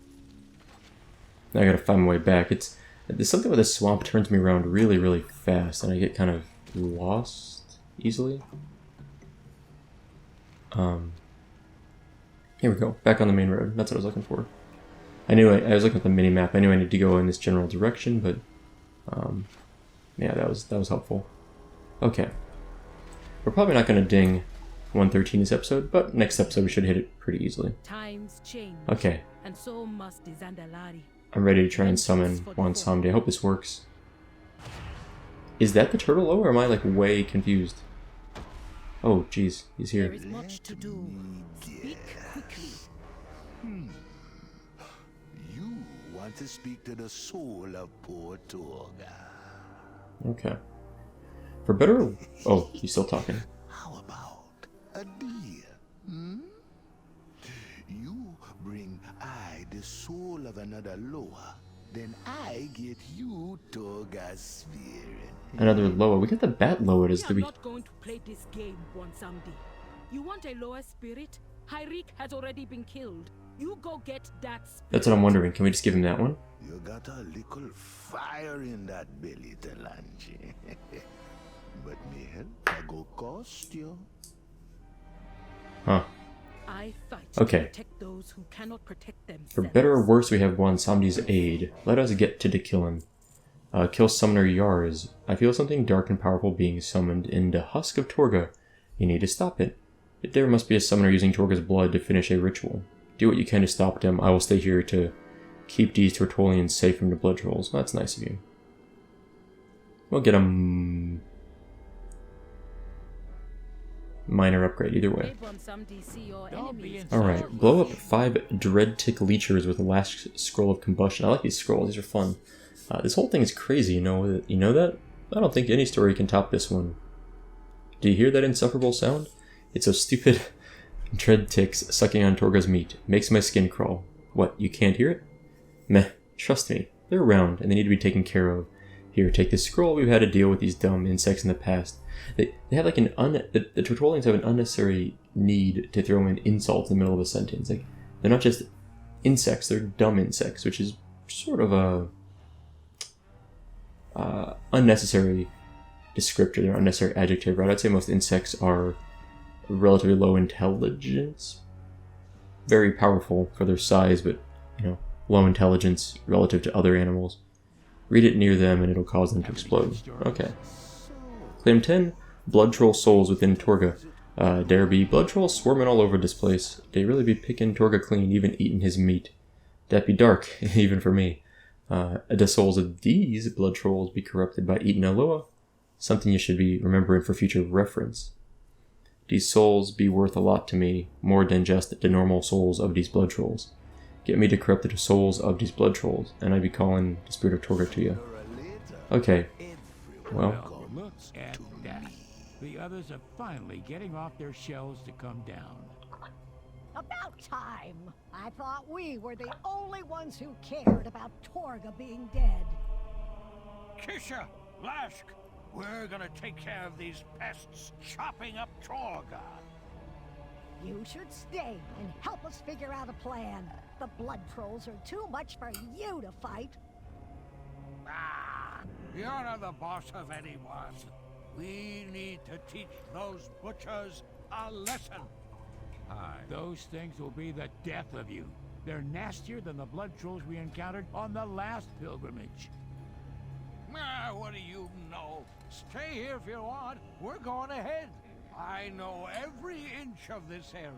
Now I gotta find my way back. There's something with this swamp turns me around really, really fast, and I get kind of lost easily. Here we go. Back on the main road. That's what I was looking for. I was looking at the mini-map. I knew I needed to go in this general direction, but yeah, that was helpful. Okay. We're probably not going to ding 113 this episode, but next episode we should hit it pretty easily.
Times change.
Okay.
And so must the Zandalari.
I'm ready to try and summon Juan Samdi. I hope this works. Is that the turtle low, or am I like way confused? Oh, jeez, he's
There
here.
is much to do. Speak quickly.
You want to speak to the soul of poor Torga.
Okay. For better. Oh, he's still talking.
How about a deal? You bring I the soul of another Loa, then I get you Torga's spirit.
Another Loa. We got the bat Loa. Does
We are
we?
not going to play this game, Bonsamdi. You want a lower spirit? Hyrik has already been killed. You go get that spirit.
That's what I'm wondering. Can we just give him that one?
You got a little fire in that belly, Talanji. But me help I go cost you.
Huh.
I fight
Okay.
to protect those who cannot protect themselves.
For better or worse, we have Juan Samdi's aid. Let us get to kill him. Kill Summoner Yars. I feel something dark and powerful being summoned in the husk of Torga. You need to stop it. There must be a summoner using Torga's blood to finish a ritual. Do what you can to stop them. I will stay here to keep these Tortolians safe from the blood trolls. That's nice of you. We'll get a minor upgrade either way.
Hey, Bonsamdi, see your
Don't be
enemies.
Alright, blow up 5 dread tick leechers with the last scroll of combustion. I like these scrolls, these are fun. This whole thing is crazy, you know that? I don't think any story can top this one. Do you hear that insufferable sound? It's those stupid dread ticks sucking on Torga's meat. Makes my skin crawl. What, you can't hear it? Meh, trust me. They're around, and they need to be taken care of. Here, take this scroll. We've had to deal with these dumb insects in the past. They have like the Tortolians have an unnecessary need to throw in insults in the middle of a sentence. Like, they're not just insects, they're dumb insects, which is sort of a unnecessary descriptor, or unnecessary adjective, right? I'd say most insects are relatively low intelligence. Very powerful for their size, but, you know, low intelligence relative to other animals. Read it near them and it'll cause them to explode. Okay. Claim 10. Blood troll souls within Torga. There be blood trolls swarming all over this place. They really be picking Torga clean, even eating his meat. That be dark, even for me. The souls of these blood trolls be corrupted by eating Aloha. Something you should be remembering for future reference. These souls be worth a lot to me, more than just the normal souls of these blood trolls. Get me to corrupt the souls of these blood trolls, and I be calling the spirit of Torga to you. Okay. Well.
Look at that. The others are finally getting off their shells to come down.
About time. I thought we were the only ones who cared about Torga being dead.
Kisha, Lashk, we're gonna take care of these pests chopping up Torga.
You should stay and help us figure out a plan. The blood trolls are too much for you to fight.
Ah, you're not the boss of anyone. We need to teach those butchers a lesson.
Those things will be the death of you. They're nastier than the blood trolls we encountered on the last pilgrimage.
Ah, what do you know? Stay here if you want. We're going ahead. I know every inch of this area.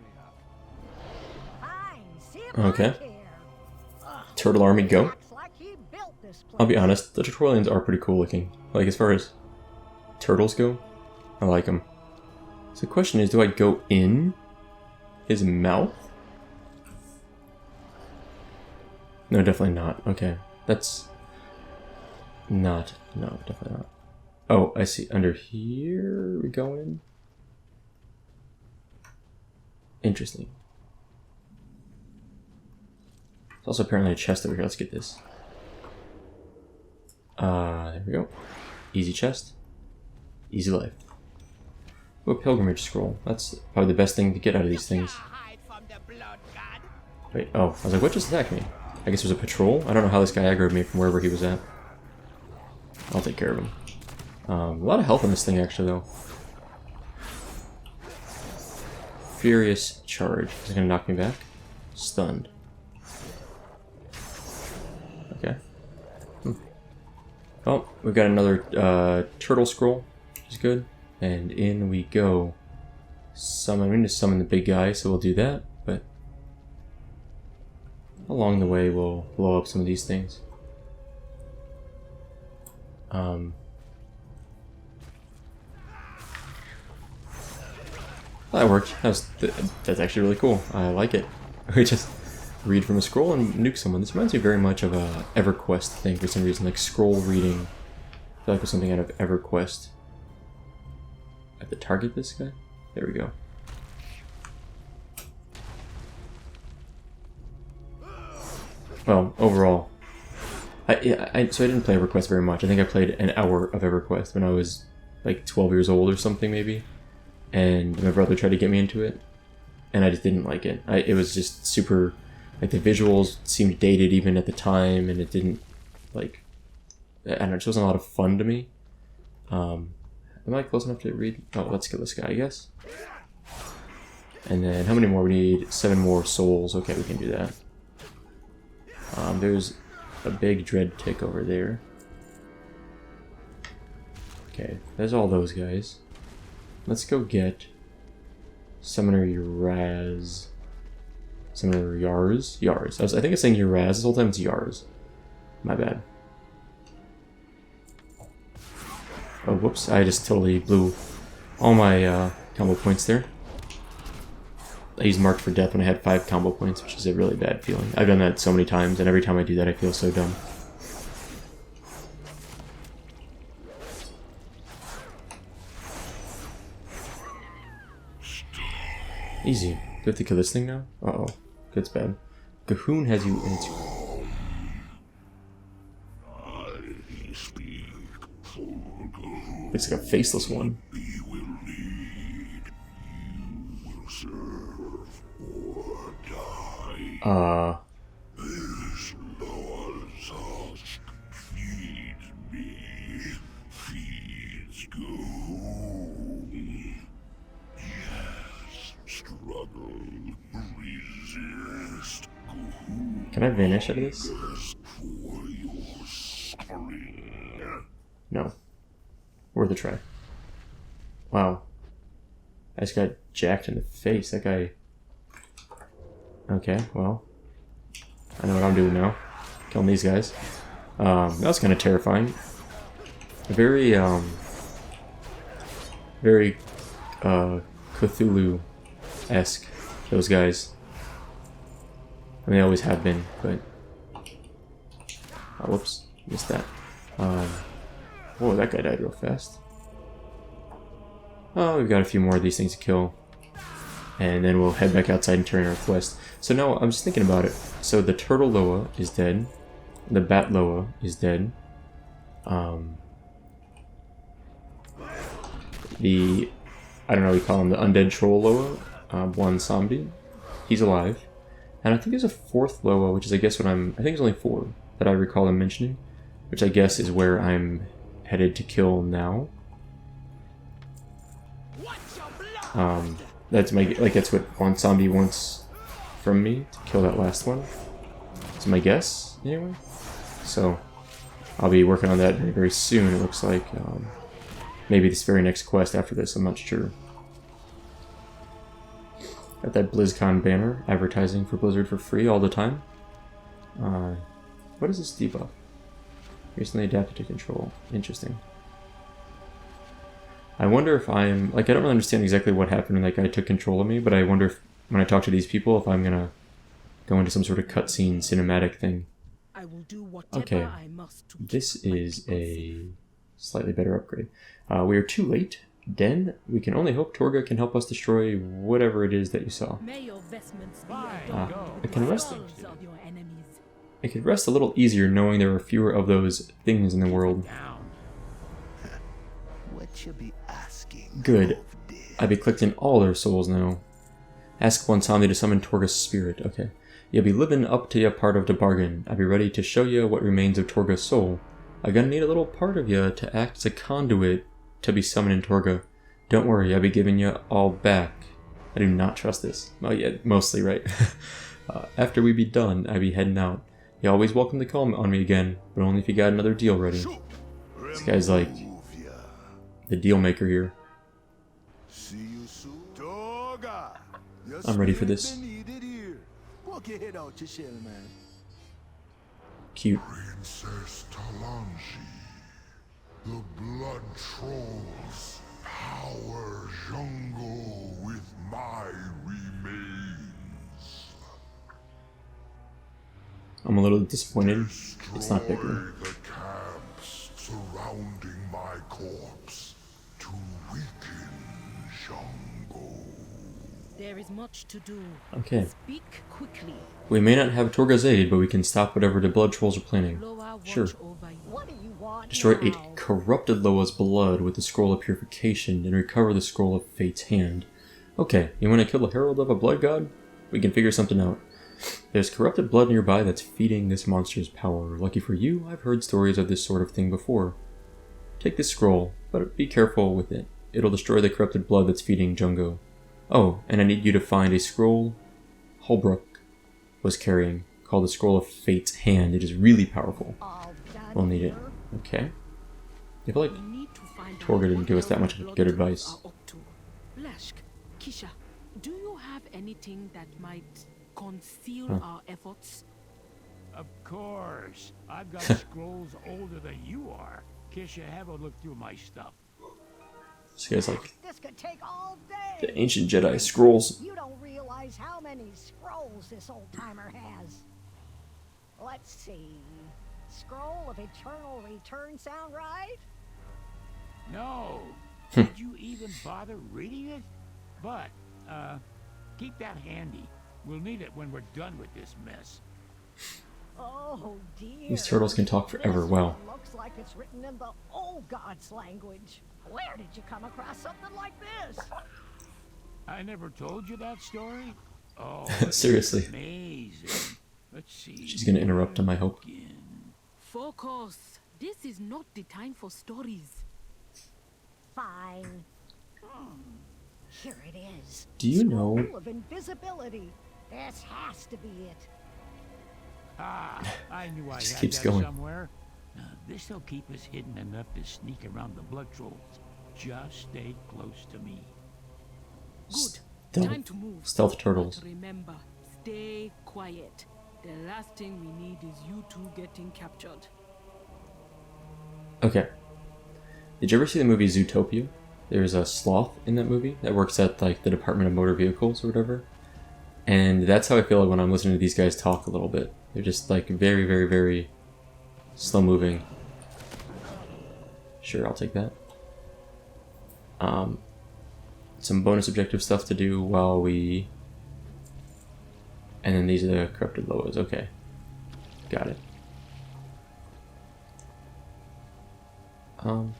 Fine, see if
Okay.
I care.
Turtle army go.
Acts like he built this place.
I'll be honest, the tutorials are pretty cool looking. Like, as far as turtles go, I like them. So the question is, do I go in his mouth? No, definitely not. Okay, that's not. No, definitely not. Oh, I see. Under here we go in. Interesting. There's also apparently a chest over here. Let's get this. There we go. Easy chest. Easy life. Oh, a pilgrimage scroll. That's probably the best thing to get out of these things. Wait, oh, I was like, what just attacked me? I guess it was a patrol? I don't know how this guy aggroed me from wherever he was at. I'll take care of him. A lot of health on this thing, actually, though. Furious charge. Is it gonna knock me back? Stunned. Okay. Oh, we've got another turtle scroll, which is good. And in we go. Summon. We need to summon the big guy, so we'll do that. But along the way, we'll blow up some of these things. That worked. That's actually really cool. I like it. We just read from a scroll and nuke someone. This reminds me very much of a EverQuest thing for some reason, like scroll reading. I feel like it was something out of EverQuest. I have to target this guy? There we go. Well, overall, so I didn't play EverQuest very much. I think I played an hour of EverQuest when I was like 12 years old or something maybe. And my brother tried to get me into it, and I just didn't like it. It was just super, like the visuals seemed dated even at the time, and it didn't, like, I don't know, it just wasn't a lot of fun to me. Am I close enough to read? Oh, let's kill this guy, I guess. And then, how many more? We need 7 more souls. Okay, we can do that. There's a big dread tick over there. Okay, there's all those guys. Let's go get Summoner Uraz. Summoner Yars? Yars. I think it's saying Uraz. This whole time it's Yars. My bad. Oh, whoops. I just totally blew all my combo points there. I used Marked for Death when I had 5 combo points, which is a really bad feeling. I've done that so many times, and every time I do that I feel so dumb. Easy. Do I have to kill this thing now? Uh-oh. That's bad. Cahoon has you in its... Looks like a faceless one.
This Lord feeds me, feeds Cahoon. Yes, struggle, resist. Cahoon
Can I vanish out of this? No. Worth a try. Wow. I just got jacked in the face. That guy... Okay, well. I know what I'm doing now. Killing these guys. That was kind of terrifying. Very, very, Cthulhu-esque, those guys. I mean, they always have been, but... Oh, whoops. Missed that. Whoa, that guy died real fast. Oh, we've got a few more of these things to kill. And then we'll head back outside and turn in our quest. So now, I'm just thinking about it. So the Turtle Loa is dead. The Bat Loa is dead. The... I don't know what you call him. The Undead Troll Loa. One zombie. He's alive. And I think there's a fourth Loa, which is I guess what I think there's only 4 that I recall him mentioning. Which I guess is where I'm headed to kill now. That's my, like, that's what one zombie wants from me, to kill that last one. That's my guess, anyway. So, I'll be working on that very, very soon, it looks like. Maybe this very next quest after this, I'm not sure. Got that BlizzCon banner, advertising for Blizzard for free all the time. What is this debuff? Recently adapted to control. Interesting. I wonder if I'm... Like, I don't really understand exactly what happened when that guy took control of me, but I wonder if, when I talk to these people, if I'm gonna go into some sort of cutscene cinematic thing.
I will do whatever
Okay,
I must to
this
keep my
is
people
a
safe.
slightly better upgrade. We are too late. Den, we can only hope Torga can help us destroy whatever it is that you saw.
May your vestments be
Fine,
adorned
go.
with
I can
the
rest-
souls of your enemies.
I could rest a little easier knowing there are fewer of those things in the world.
Down.
What you be asking?
Good.
of death?
I be collecting all their souls now. Ask one zombie to summon Torga's spirit. Okay. You'll be living up to your part of the bargain. I'll be ready to show you what remains of Torga's soul. I gonna need a little part of you to act as a conduit to be summoning Torga. Don't worry, I'll be giving you all back. I do not trust this. Well, yeah, mostly, right? After we be done, I be heading out. You're always welcome to call on me again, but only if you got another deal ready. This guy's like
Remove ya.
the deal maker here.
See you soon. Toga! Your
I'm ready for
spirit
this.
been needed here. Poke your head out your shell, man.
Cute.
Princess Talanji, the blood trolls power jungle with my remains.
I'm a little disappointed. It's not
Destroy
bigger.
the camps surrounding my corpse to weaken jungle.
There is much to do.
Okay.
Speak quickly.
We may not have Torga's aid, but we can stop whatever the blood trolls are planning.
Loa watch
Sure.
over you.
What do you want
Destroy
now?
8 corrupted Loa's blood with the Scroll of Purification and recover the Scroll of Fate's Hand. Okay, you want to kill the Herald of a Blood God? We can figure something out. There's corrupted blood nearby that's feeding this monster's power. Lucky for you, I've heard stories of this sort of thing before. Take this scroll, but be careful with it. It'll destroy the corrupted blood that's feeding Jungo. Oh, and I need you to find a scroll Holbrook was carrying, called the Scroll of Fate's Hand. It is really powerful.
All done
We'll need it.
here?
Okay. I feel like
We need to find
Torga
out
didn't
what
give us that
else
much
the
good
blood
advice.
trolls are up to. Lashk, Kisha, do you have anything that might conceal
Huh.
our efforts?
Of course. I've got scrolls older than you are. Kisha, have a look through my stuff.
this guy's like
This could take all day.
the ancient Jedi scrolls.
You don't realize how many scrolls this old timer has. Let's see. Scroll of Eternal Return sound right?
No. Did you even bother reading it? But, keep that handy. We'll need it when we're done with this mess.
Oh dear.
These turtles can talk forever.
This
Wow.
one looks like it's written in the old god's language. Where did you come across something like this?
I never told you that story? Oh,
Seriously.
amazing. Let's see.
She's gonna interrupt him, I hope.
Begin.
Focus. This is not the time for stories.
Fine. Here it is.
Do you know-
Scroll of invisibility. This has to be it.
I knew I
Just
had
keeps
that
going.
somewhere. This'll keep us hidden enough to sneak around the blood trolls. Just stay close to me.
Good.
Stealth,
Time to move.
stealth turtles.
But remember, stay quiet. The last thing we need is you two getting captured.
Okay. Did you ever see the movie Zootopia? There's a sloth in that movie that works at like the Department of Motor Vehicles or whatever. And that's how I feel like when I'm listening to these guys talk a little bit. They're just like very, very, very slow moving. Sure, I'll take that. Some bonus objective stuff to do while we... And then these are the corrupted Loas. Okay. Got it. Sure,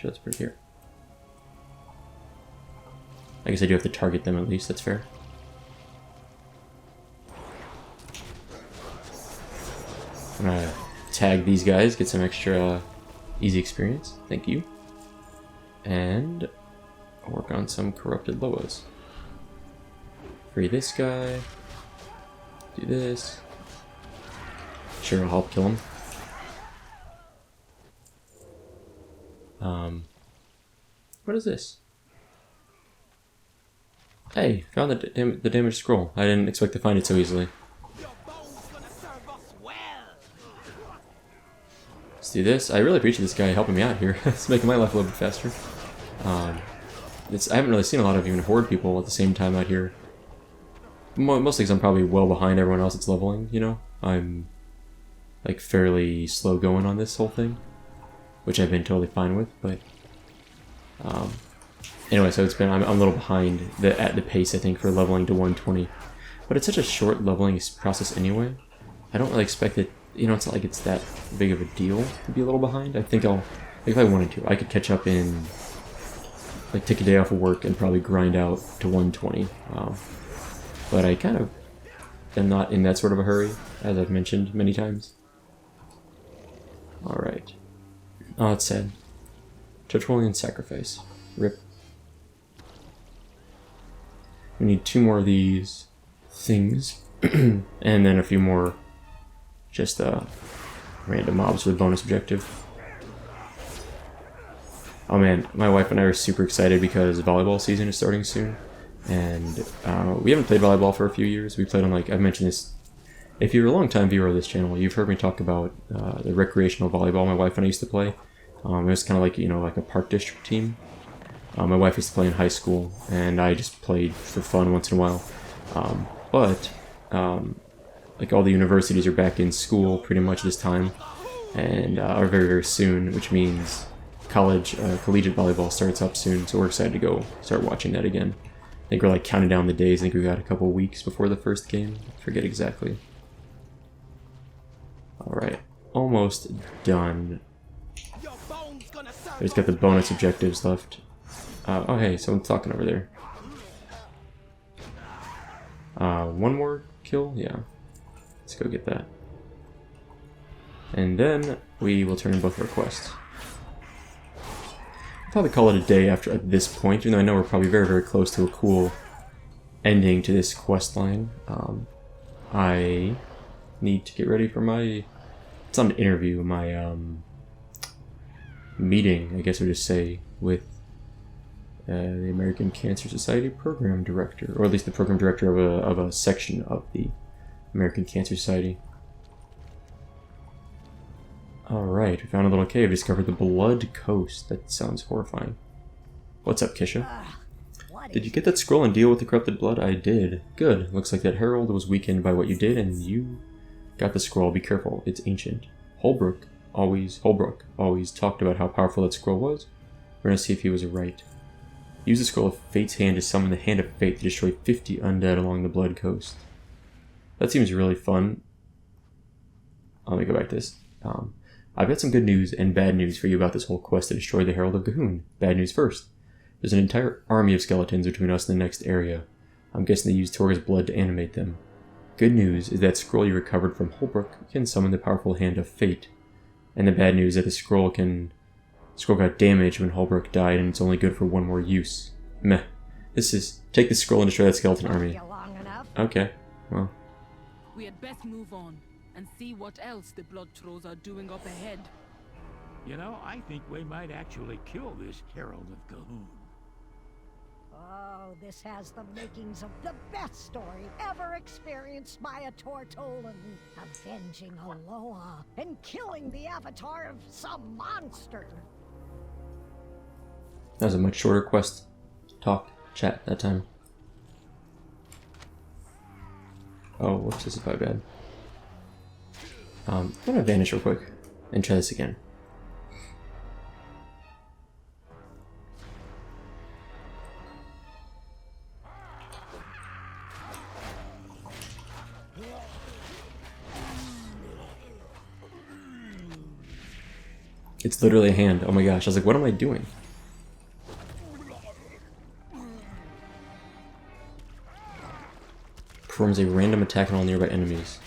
let's put it here. I guess I do have to target them at least, that's fair. I'm gonna tag these guys, get some extra easy experience. Thank you. And work on some corrupted Loas. Free this guy. Do this. Sure, I'll help kill him. What is this? Hey, found the damaged scroll. I didn't expect to find it so easily. Let's do this. I really appreciate this guy helping me out here. It's making my life a little bit faster. I haven't really seen a lot of even Horde people at the same time out here. Mostly because I'm probably well behind everyone else that's leveling, you know? I'm like fairly slow going on this whole thing, which I've been totally fine with, but anyway, so it's been I'm a little behind at the pace I think for leveling to 120, but it's such a short leveling process anyway. I don't really expect it, you know, it's not like it's that big of a deal to be a little behind. I think if I wanted to, I could catch up in, like, take a day off of work and probably grind out to 120. But I kind of am not in that sort of a hurry, as I've mentioned many times. Alright. Oh, it's sad. Tertullian Sacrifice. Rip. We need 2 more of these things, and then a few more just random mobs for the bonus objective. Oh man, my wife and I are super excited because volleyball season is starting soon, and we haven't played volleyball for a few years. We played on, like, I've mentioned this, if you're a long-time viewer of this channel, you've heard me talk about the recreational volleyball my wife and I used to play. It was kind of like, you know, like a park district team. My wife used to play in high school, and I just played for fun once in a while. Like, all the universities are back in school pretty much this time, and are very, very soon, which means collegiate volleyball starts up soon, so we're excited to go start watching that again. I think we're like counting down the days. I think we got a couple weeks before the first game. I forget exactly. Alright, almost done. I just got the bonus objectives left. Oh hey, someone's talking over there. One more kill? Yeah. Let's go get that. And then we will turn in both of our quests. I'll probably call it a day at this point, even though I know we're probably very, very close to a cool ending to this quest line. I need to get ready for my... It's not an interview, my meeting, I guess I would just say, with the American Cancer Society program director, or at least the program director of a section of the American Cancer Society. Alright, we found a little cave, discovered the Blood Coast. That sounds horrifying. What's up, Kisha? Did you get that scroll and deal with the corrupted blood? I did. Good. Looks like that herald was weakened by what you did, and you got the scroll. Be careful. It's ancient. Holbrook always talked about how powerful that scroll was. We're gonna see if he was right. Use the scroll of Fate's hand to summon the Hand of Fate to destroy 50 undead along the Blood Coast. That seems really fun. Let me go back to this. I've got some good news and bad news for you about this whole quest to destroy the Herald of Gahoon. Bad news first. There's an entire army of skeletons between us and the next area. I'm guessing they used Torga's blood to animate them. Good news is that scroll you recovered from Holbrook can summon the powerful Hand of Fate. And the bad news is that the scroll got damaged when Holbrook died, and it's only good for one more use. Meh. Take this scroll and destroy that skeleton army. Okay, well.
We had best move on and see what else the Blood Trolls are doing up ahead.
You know, I think we might actually kill this Herald of Gahoon.
Oh, this has the makings of the best story ever experienced by a Tortolan. Avenging Aloha and killing the avatar of some monster.
That was a much shorter quest chat that time. Oh, whoops, this is quite bad. I'm gonna vanish real quick and try this again. It's literally a hand. Oh my gosh, I was like, what am I doing? Performs a random attack on all nearby enemies.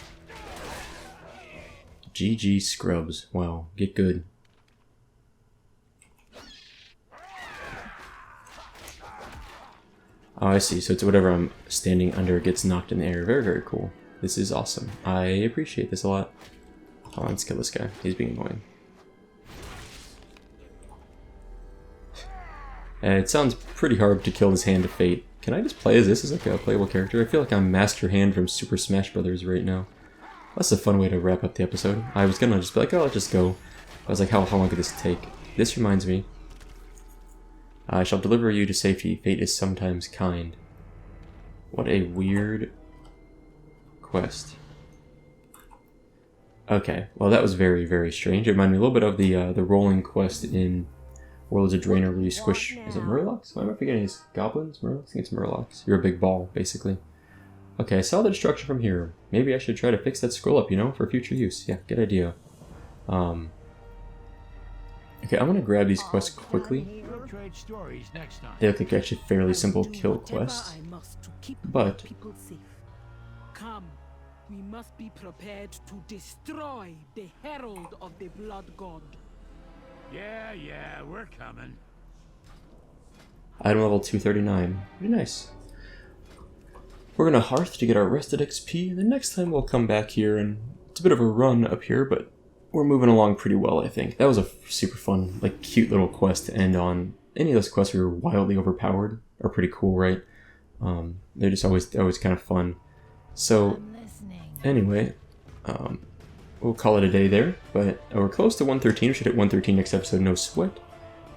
GG Scrubs. Wow, get good. Oh, I see. So it's whatever I'm standing under gets knocked in the air. Very, very cool. This is awesome. I appreciate this a lot. Hold on, let's kill this guy. He's being annoying. It sounds pretty hard to kill this Hand of Fate. Can I just play as this as like a playable character? I feel like I'm Master Hand from Super Smash Bros. Right now. That's a fun way to wrap up the episode. I was gonna just be like, oh, I'll just go. I was like, how long could this take? This reminds me. I shall deliver you to safety. Fate is sometimes kind. What a weird quest. Okay, well that was very, very strange. It reminded me a little bit of the rolling quest in Worlds of Draenor where you squish... Is it Murlocs? Why am I forgetting? Is Goblins? Murlocs? I think it's Murlocs. You're a big ball, basically. Okay, I saw the destruction from here. Maybe I should try to fix that scroll up, you know, for future use. Yeah, good idea. Okay, I'm gonna grab these quests quickly.
We'll trade stories next time.
They look like actually fairly simple kill quests. But
Come, we must be prepared to destroy the Herald of the Blood God.
Yeah, we're coming.
Item level 239. Pretty nice. We're gonna Hearth to get our rested XP, and then next time we'll come back here, and it's a bit of a run up here, but we're moving along pretty well, I think. That was a super fun, like, cute little quest to end on. Any of those quests were wildly overpowered are pretty cool, right? They're just always kind of fun. So, anyway, we'll call it a day there, but we're close to 113. We should hit 113 next episode, no sweat.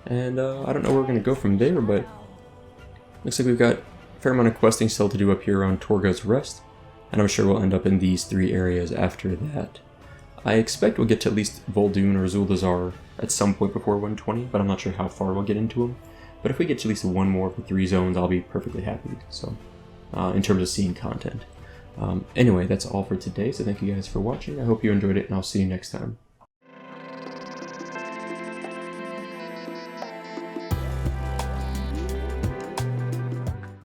And I don't know where we're going to go from there, but looks like we've got a fair amount of questing still to do up here around Torga's Rest, and I'm sure we'll end up in these 3 areas after that. I expect we'll get to at least Vol'dun or Zuldazar at some point before 120, but I'm not sure how far we'll get into them. But if we get to at least 1 more of the 3 zones, I'll be perfectly happy, so, in terms of seeing content. Anyway, that's all for today, so thank you guys for watching. I hope you enjoyed it, and I'll see you next time.